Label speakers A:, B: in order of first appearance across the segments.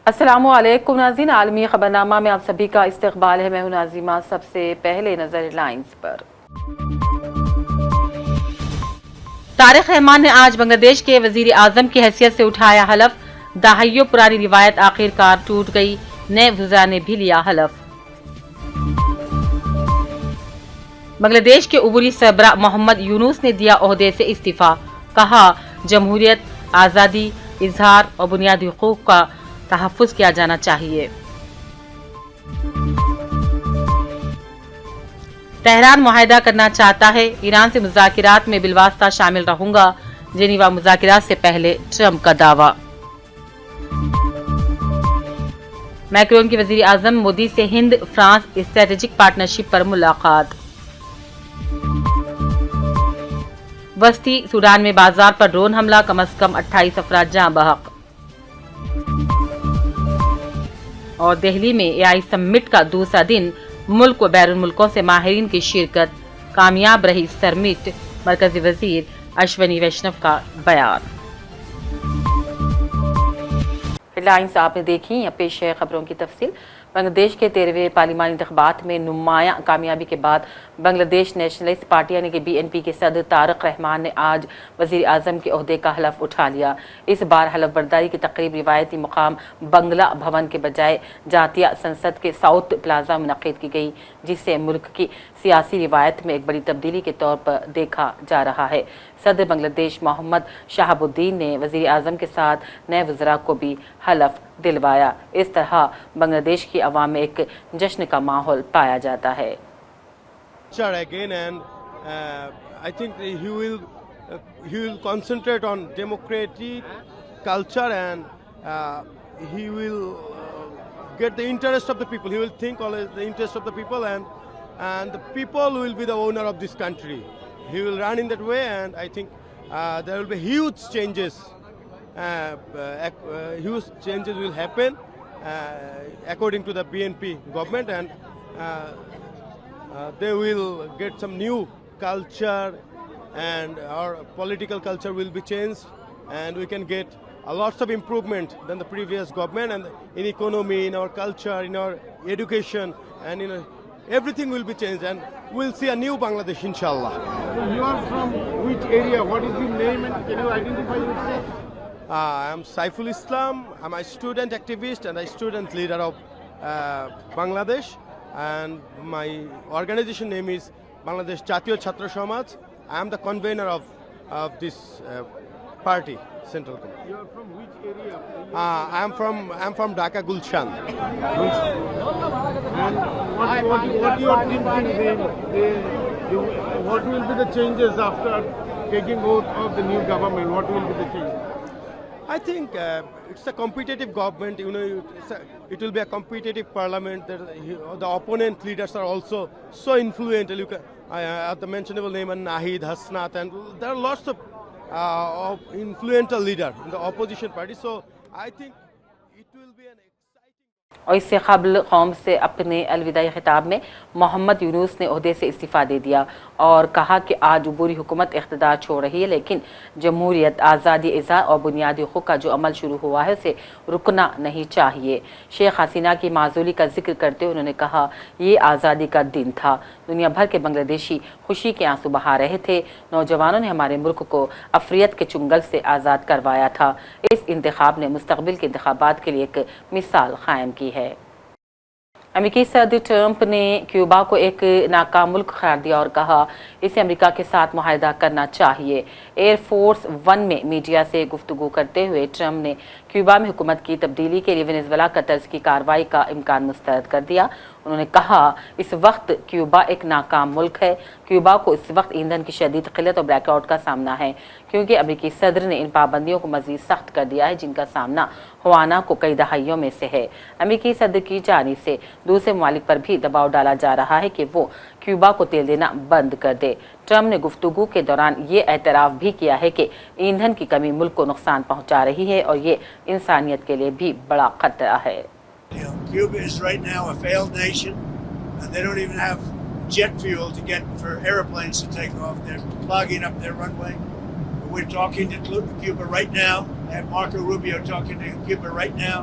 A: السلام علیکم ناظرین، عالمی خبرنامہ میں آپ سبھی کا استقبال ہے۔ میں ہوں ناظمہ۔ سب سے پہلے نظر لائنز پر۔ طارق رحمان نے آج بنگلہ دیش کے وزیر اعظم کی حیثیت سے اٹھایا حلف، دہائیوں پرانی روایت آخر کار ٹوٹ گئی، نئے وزراء نے بھی لیا حلف۔ بنگلہ دیش کے عبوری سربراہ محمد یونس نے دیا عہدے سے استعفیٰ، کہا جمہوریت، آزادی، اظہار اور بنیادی حقوق کا تحفظ کیا جانا چاہیے۔ تہران معاہدہ کرنا چاہتا ہے، ایران سے مذاکرات میں بالواسطہ شامل رہوں گا، جنیوا مذاکرات سے پہلے ٹرمپ کا دعویٰ۔ میکرون کی وزیر اعظم مودی سے ہند فرانس اسٹریٹجک پارٹنرشپ پر ملاقات۔ وسطی سوڈان میں بازار پر ڈرون حملہ، کم از کم 28 افراد جاں بحق۔ اور دہلی میں AI سمٹ کا دوسرا دن، ملک و بیرون ملکوں سے ماہرین کی شرکت، کامیاب رہی سمٹ، مرکزی وزیر اشونی ویشنو کا بیان۔ ہیڈ لائنز آپ نے دیکھی، اب پیش ہے خبروں کی تفصیل۔ بنگلہ دیش کے 13ویں پارلیمانی انتخابات میں نمایاں کامیابی کے بعد بنگلہ دیش نیشنلسٹ پارٹی یعنی کہ BNP کے صدر طارق رحمان نے آج وزیر اعظم کے عہدے کا حلف اٹھا لیا۔ اس بار حلف برداری کی تقریب روایتی مقام بنگلہ بھون کے بجائے جاتیہ سنسد کے ساؤتھ پلازا میں منعقد کی گئی، جسے ملک کی سیاسی روایت میں ایک بڑی تبدیلی کے طور پر دیکھا جا رہا ہے۔ صدر بنگلہ دیش محمد شہاب الدین نے وزیر اعظم کے ساتھ نئے وزراء کو بھی حلف دلوایا۔ اس طرح بنگلہ دیش کی عوام میں ایک جشن کا ماحول پایا جاتا ہے۔
B: Again, and I think he will concentrate on democratic culture, and he will get the interest of the people. He will think always the interest of the people, and the people will be the owner of this country. He will run in that way, and I think there will be huge changes. Huge changes will happen according to the BNP government, and they will get some new culture, and our political culture will be changed, and we can get lots of improvement than the previous government, and in economy, in our culture, in our education, and in everything will be changed, and we'll see a new Bangladesh, inshallah.
C: So you are from which area? What is the name, and can you identify yourself?
B: I am Saiful Islam. I'm a student activist and a student leader of Bangladesh, and my organization name is Bangladesh Jatiyo Chhatra Samaj. I am the convener of this party, Central Committee.
C: You are from which area?
B: I am from Dhaka, Gulshan.
C: And what you are thinking? What will be the changes after taking oath of the new government? What will be the changes?
B: I think it's a competitive government. You know, it will be a competitive parliament. The opponent leaders are also so influential. You can, at the mentionable name, Nahid, Hasnat, and there are lots of influential leaders in the opposition party. So I think it will be an exciting.
A: اور اس سے قبل قوم سے اپنے الوداعی خطاب میں محمد یونس نے عہدے سے استعفیٰ دے دیا اور کہا کہ آج عبوری حکومت اقتدار چھوڑ رہی ہے، لیکن جمہوریت، آزادی، اظہار اور بنیادی حقوق کا جو عمل شروع ہوا ہے اسے رکنا نہیں چاہیے۔ شیخ حسینہ کی معزولی کا ذکر کرتے ہوئے انہوں نے کہا یہ آزادی کا دن تھا، دنیا بھر کے بنگلہ دیشی خوشی کے آنسو بہا رہے تھے، نوجوانوں نے ہمارے ملک کو افریت کے چنگل سے آزاد کروایا تھا۔ اس انتخاب نے مستقبل کے انتخابات کے لیے ایک مثال قائم کی ہے۔ امریکی صدر ٹرمپ نے کیوبا کو ایک ناکام ملک قرار دیا اور کہا اسے امریکہ کے ساتھ معاہدہ کرنا چاہیے۔ ایئر فورس ون میں میڈیا سے گفتگو کرتے ہوئے ٹرمپ نے کیوبا میں حکومت کی تبدیلی کے لیے وینزویلا کا طرز کی کارروائی کا امکان مسترد کر دیا۔ انہوں نے کہا اس وقت کیوبا ایک ناکام ملک ہے، کیوبا کو اس وقت ایندھن کی شدید قلت اور بلیک آؤٹ کا سامنا ہے، کیونکہ امریکی صدر نے ان پابندیوں کو مزید سخت کر دیا ہے جن کا سامنا ہوانا کو کئی دہائیوں میں سے ہے۔ امریکی صدر کی جانب سے دوسرے ممالک پر بھی دباؤ ڈالا جا رہا ہے کہ وہ کیوبا کو تیل دینا بند کر دے۔ ٹرمپ نے گفتگو کے دوران یہ اعتراف بھی کیا ہے کہ ایندھن کی کمی ملک کو نقصان پہنچا رہی ہے اور یہ انسانیت کے لیے بھی بڑا خطرہ ہے۔
D: Cuba is right now a failed nation, and they don't even have jet fuel to get for airplanes to take off. They're clogging up their runway. We're talking to Cuba right now. I have Marco Rubio talking to Cuba right now.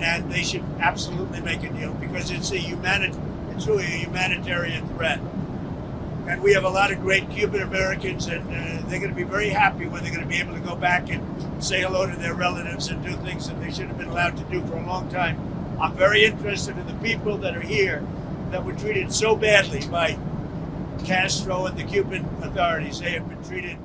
D: and they should absolutely make a deal because it's really a humanitarian threat. And we have a lot of great Cuban Americans, and they're going to be very happy when they're going to be able to go back and say hello to their relatives and do things that they should have been allowed to do for a long time. I'm very interested in the people that are here that were treated so badly by Castro and the Cuban authorities. They have been treated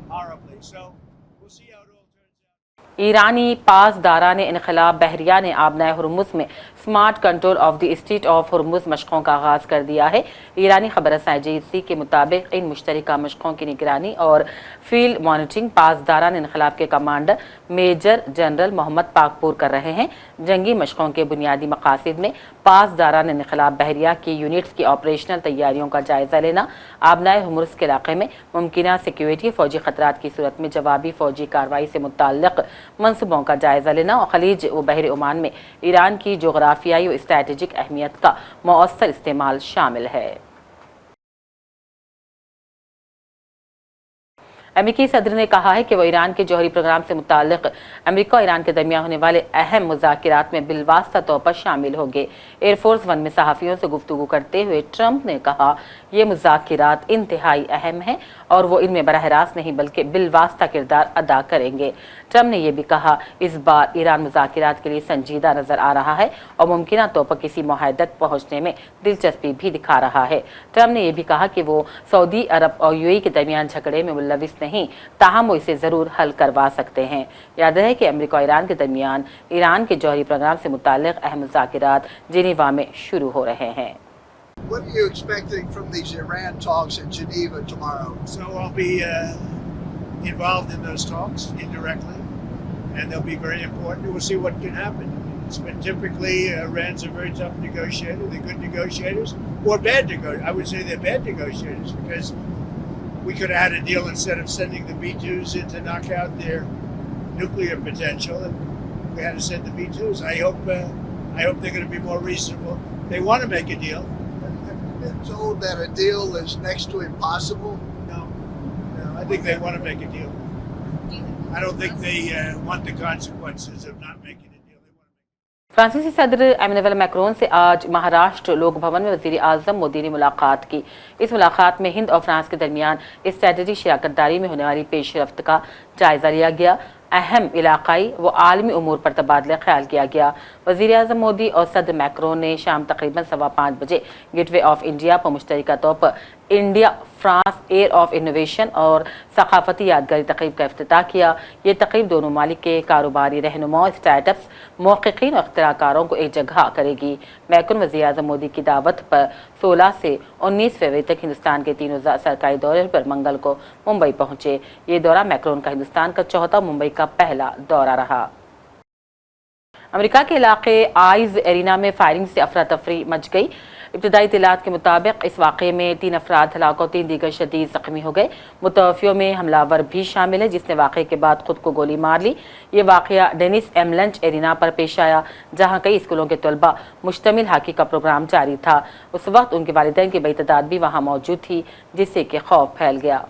D: horribly. So we'll see how it all turns out.
A: ईरानी पासदारान इनकलाब बहरिया ने आबनाए Hormuz में smart control of the strait of Hormuz मशकों का आगाज़ कर दिया है। ईरानी खबर रसाई JC के मुताबिक इन मुश्तरका मशकों की निगरानी और फील्ड मॉनिटरिंग पासदारान इनकलाब के commander major general Mohammad Pakpour कर रहे हैं। जंगी मशकों के बुनियादी मकासद में पासदारान इनकलाब बहरिया की यूनिट्स की ऑपरेशनल तैयारियों का जायजा लेना, आबनाए हुर्मुज़ के इलाके में मुमकिना सिक्योरिटी फौजी खतरात की सूरत में जवाबी फौजी कार्रवाई से मुताल्लिक़ मंसूबों का जायजा लेना और खलीज व बहर ओमान में ईरान की जोग्राफियाई व स्ट्रैटेजिक अहमियत का मौसर इस्तेमाल शामिल है। अमेरिकी सदर ने कहा है कि वो ईरान के जौहरी प्रोग्राम से मुताल्लिक़ अमेरिका और ईरान के दरमियान होने वाले अहम मुज़ाकिरात में बिलवास्ता तौर पर शामिल होंगे। एयरफोर्स वन में सहाफ़ियों से गुफ्तगू करते हुए ट्रंप ने कहा, ये मुज़ाकिरात इंतहाई अहम हैं और वो इनमें बराह रास्त नहीं बल्कि बिलवास्ता किरदार अदा करेंगे। ट्रंप ने यह भी कहा, इस बार ईरान मुज़ाकिरात के लिए संजीदा नज़र आ रहा है और मुमकिना तौर पर किसी मुआहदे तक पहुँचने में दिलचस्पी भी दिखा रहा है। ट्रंप ने यह भी कहा कि वो सऊदी अरब और UAE के दरमियान झगड़े में मुलविस नहीं, ताहम वो इसे ज़रूर हल करवा सकते हैं। याद है कि अमेरिका और ईरान के दरमियान ईरान के जौहरी प्रोग्राम से मुताल्लिक़ अहम मुज़ाकिरात जिनेवा में शुरू हो रहे हैं।
E: What are you expecting from these Iran talks in Geneva tomorrow?
D: So I'll be involved in those talks indirectly, and they'll be very important. We'll see what can happen. It's been typically Iran's a very tough negotiator. They're good negotiators, or bad negotiators. I would say they're bad negotiators because we could have had a deal instead of sending the B-2s in to knock out their nuclear potential, and we had to send the B-2s. I hope they're going to be more reasonable. They want to make a deal.
E: Been told that a deal is next to impossible.
D: No, I think they want to make a deal. I don't think they want the consequences of not making a deal. They want to make
A: फ्रांसीसी सदर Emmanuel Macron से आज महाराष्ट्र लोक भवन में वज़ीर आज़म मोदी ने मुलाकात की। इस मुलाकात में हिंद और फ्रांस के दरमियान स्ट्रैटेजिक शराकतदारी में होने वाली पेशरफ्त का जायजा लिया गया। अहम इलाकाई व आलमी उमूर पर तबादला ख्याल किया गया। वज़ीर आज़म मोदी और सदर मैक्रोन ने शाम तकरीबन 5:15 बजे गेटवे ऑफ इंडिया पर मुश्तरका तौर पर India France air of innovation और सकाफती यादगारी तकरीब का इफ्तिताह किया। ये तकरीब दोनों मालिक के कारोबारी रहनुमाओं, स्टार्टअप्स, मौक़िक़ीन और इख्तिराकारों को एक जगह करेगी। मैक्रोन वज़ीर आज़म मोदी की दावत पर 16 से 19 फरवरी तक हिंदुस्तान के 3 रोज़ा सरकारी दौरे पर मंगल को मुंबई पहुँचे। ये दौरा मैक्रोन का हिंदुस्तान का चौथा, मुंबई का पहला दौरा रहा। अमेरिका के इलाके आइज एरिना में फायरिंग से अफरा तफरी मच गई। इब्तदाई इत्तलात के मुताबिक इस वाक़े में 3 अफराद हलाक और 3 दीगर शदीद ज़ख्मी हो गए। मुतवफ़ियों में हमलावर भी शामिल है जिसने वाक़े के बाद खुद को गोली मार ली। ये वाक़या डेनिस एम लंच एरिना पर पेश आया जहाँ कई स्कूलों के तलबा मुश्तमिल हॉकी का प्रोग्राम जारी था। उस वक्त उनके वालिदैन की बड़ी तादाद भी वहाँ मौजूद थी जिससे कि खौफ फैल गया।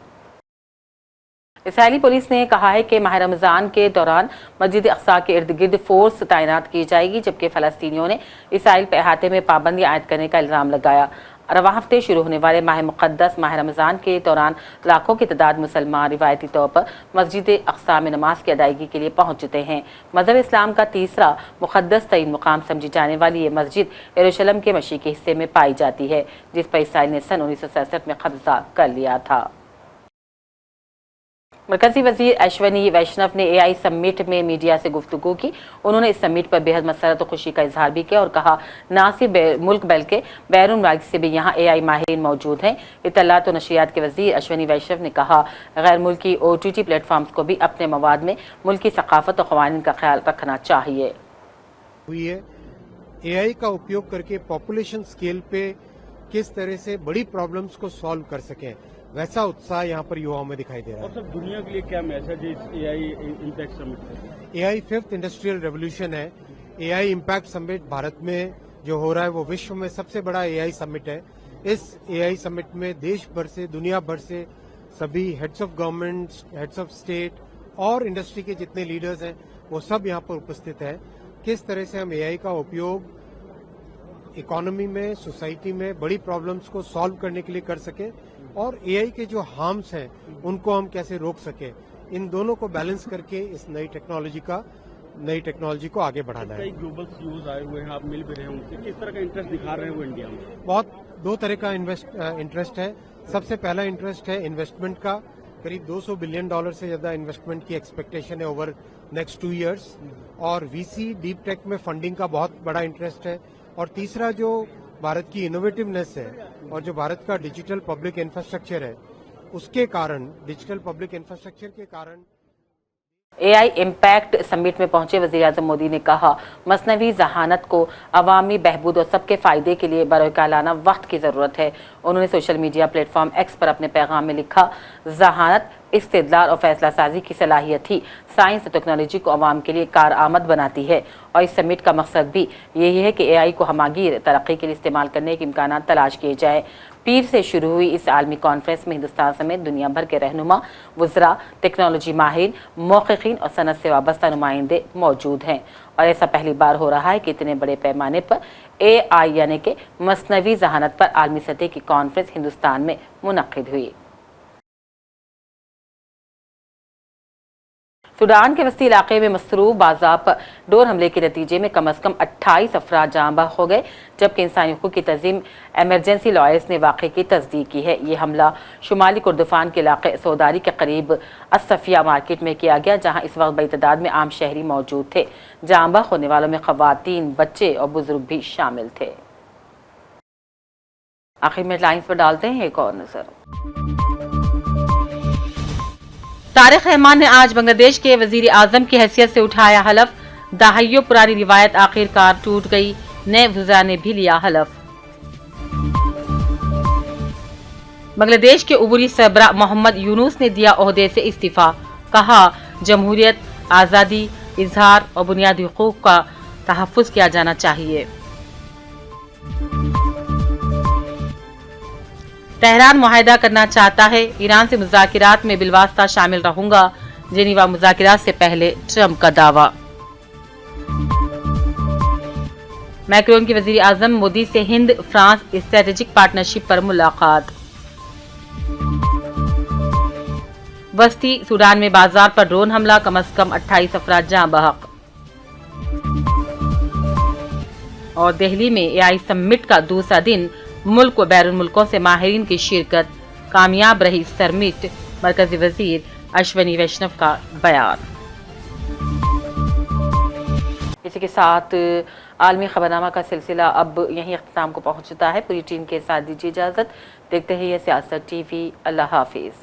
A: इसराइली पुलिस ने कहा है कि माह रमज़ान के दौरान मस्जिद अक्सा के इर्द गिर्द फोर्स तैनात की जाएगी, जबकि फ़लस्तीनियों ने इसराइल पर अहाते में पाबंदी आयद करने का इल्ज़ाम लगाया। रवा हफ्ते शुरू होने वाले माह मुक़द्दस माह रमज़ान के दौरान लाखों की तादाद मुसलमान रिवायती तौर पर मस्जिद अक्सा में नमाज की अदायगी के लिए पहुँचते हैं। मज़हब इस्लाम का तीसरा मुक़द्दस तरीन मुकाम समझी जाने वाली ये मस्जिद यरूशलेम के मशरिक़ी हिस्से में पाई जाती है, जिस पर इसराइल ने सन 1967 में कब्जा कर लिया था। मरकजी वजीर अश्वनी वैष्णव ने AI समिट में मीडिया से गुफ्तगू की। उन्होंने इस समिट पर बेहद मसरत और खुशी का इजहार भी किया और कहा, ना सिर्फ मुल्क बल्कि बैरून मुल्क से भी यहाँ AI माहिरीन मौजूद हैं। इत्तलात और नशियात के वजीर अश्वनी वैष्णव ने कहा, गैर मुल्की OTT प्लेटफॉर्म्स को भी अपने मवाद में मुल्की सकाफत और क़वानीन का ख्याल रखना चाहिए।
F: हुई है AI का उपयोग करके पॉपुलेशन स्केल पे किस तरह से बड़ी प्रॉब्लम्स को सॉल्व कर सकें, वैसा उत्साह यहाँ पर युवाओं में दिखाई दे रहा है।
G: और सब दुनिया के लिए क्या मैसेज है इस AI इम्पैक्ट समिट का?
F: AI 5th इंडस्ट्रियल रेवोल्यूशन है। AI इम्पैक्ट समिट भारत में जो हो रहा है वो विश्व में सबसे बड़ा AI समिट है। इस AI समिट में देश भर से, दुनिया भर से सभी heads of government, heads of state और इंडस्ट्री के जितने लीडर्स हैं वो सब यहाँ पर उपस्थित हैं किस तरह से हम एआई का उपयोग इकोनॉमी में, सोसाइटी में बड़ी प्रॉब्लम्स को सॉल्व करने के लिए कर सके और एआई के जो हार्म्स हैं उनको हम कैसे रोक सके, इन दोनों को बैलेंस करके इस नई टेक्नोलॉजी को आगे बढ़ाना है।
G: कई ग्लोबल सीईओज आए हुए हैं, आप मिल भी रहे हैं उनसे, किस तरह का इंटरेस्ट दिखा रहे हैं वो इंडिया में?
F: बहुत दो तरह का इंटरेस्ट है। सबसे पहला इंटरेस्ट है इन्वेस्टमेंट का, करीब $200 बिलियन से ज्यादा इन्वेस्टमेंट की एक्सपेक्टेशन है ओवर नेक्स्ट 2 इयर्स, और वीसी डीप टेक में फंडिंग का बहुत बड़ा इंटरेस्ट है। और तीसरा जो भारत की इनोवेटिवनेस है और जो भारत का डिजिटल पब्लिक इंफ्रास्ट्रक्चर है, उसके कारण, डिजिटल पब्लिक इंफ्रास्ट्रक्चर के कारण
A: एआई इम्पैक्ट समिट में पहुंचे वज़ीर-ए-आज़म मोदी ने कहा, मसनवी ज़हानत को अवामी बहबूद और सबके फ़ायदे के लिए बरोकार लाना वक्त की ज़रूरत है। उन्होंने सोशल मीडिया प्लेटफॉर्म एक्स पर अपने पैगाम में लिखा, ज़हानत, इस्तिदलाल और फैसला साजी की सलाहियत ही साइंस और टेक्नोलॉजी को अवाम के लिए कारआमद बनाती है और इस समिट का मकसद भी यही है कि एआई को हमागीर तरक्की के लिए इस्तेमाल करने के इम्कान तलाश किए जाए। पीर से शुरू हुई इस आलमी कॉन्फ्रेंस में हिंदुस्तान समेत दुनिया भर के रहनुमा, वुज़रा, टेक्नोलॉजी माहिर, मौक़िक़ीन और सनत से वाबस्ता नुमाइंदे मौजूद हैं और ऐसा पहली बार हो रहा है कि इतने बड़े पैमाने पर एआई यानी कि मसनवी ज़हानत पर आलमी सतह की कॉन्फ्रेंस हिंदुस्तान में मुनक़्क़िद हुई। सूडान के वस्ती इलाके में मसरूफ़ बाज़ार पर ड्रोन हमले के नतीजे में कम अज़ कम 28 अफराद जाँ बहक हो गए, जबकि इंसानी हुकूक़ की तंज़ीम एमरजेंसी लॉयर्स ने वाक़े की तस्दीक की है। ये हमला शुमाली कुर्दफान के इलाके सौदारी के करीब असफिया मार्केट में किया गया, जहाँ इस वक्त बड़ी तादाद में आम शहरी मौजूद थे। जाँ बहक होने वालों में ख़वातीन, बच्चे और बुजुर्ग भी शामिल थे। आखिर में हेडलाइंस पर डालते हैं एक और नज़र। तारिक रहमान ने आज बांग्लादेश के वजीर आजम की हैसियत से उठाया हलफ, दहाइयों पुरानी रिवायत आखिरकार टूट गई, नए वज़रा ने भी लिया हलफ। बांग्लादेश के उबूरी सरबरा मोहम्मद यूनुस ने दिया ओहदे से इस्तीफा, कहा जमहूरियत, आज़ादी, इजहार और बुनियादी हुकूक का तहफ़्फ़ुज़ किया जाना चाहिए। तेहरान मुआहिदा करना चाहता है, ईरान से मुज़ाकिरात में बिलवास्ता शामिल रहूंगा, जेनीवा मुज़ाकिरात से पहले ट्रंप का दावा। मैक्रोन की वज़ीर आज़म मोदी से हिंद फ्रांस स्ट्रेटेजिक पार्टनरशिप पर मुलाकात। वस्ती सूडान में बाजार पर ड्रोन हमला, कम अज कम 28 अफराद जाँ बहक। और दिल्ली में एआई समिट का दूसरा दिन, मुल्क व बैरून मुल्कों से माहिरीन की शिरकत, कामयाब रही समिट, मरकजी वजीर अश्विनी वैष्णव का बयान। इसी के साथ आलमी खबरनामा का सिलसिला अब यहीं अख्ताम को पहुंचता है। पूरी टीम के साथ दीजिए इजाजत। देखते हैं ये सियासत टीवी। अल्लाह हाफिज।